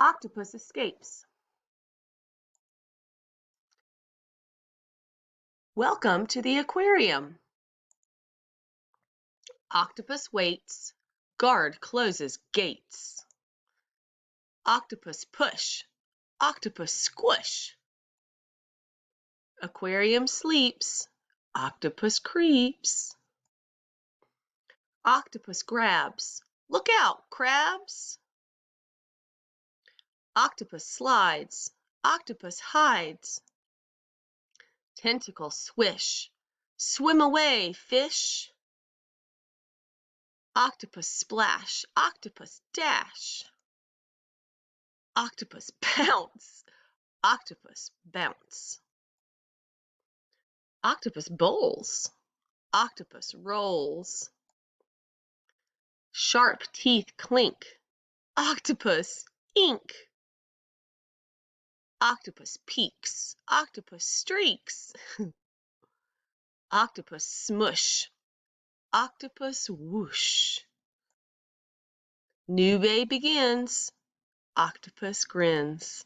Octopus Escapes. Welcome to the aquarium. Octopus waits. Guard closes gates. Octopus push. Octopus squish. Aquarium sleeps. Octopus creeps. Octopus grabs. Look out, crabs! Octopus slides. Octopus hides. Tentacle swish. Swim away, fish! Octopus splash. Octopus dash. Octopus pounce. Octopus bounce. Octopus bowls. Octopus rolls. Sharp teeth clink. Octopus ink. Octopus peeks. Octopus streaks. Octopus smush. Octopus whoosh. New day begins. Octopus grins.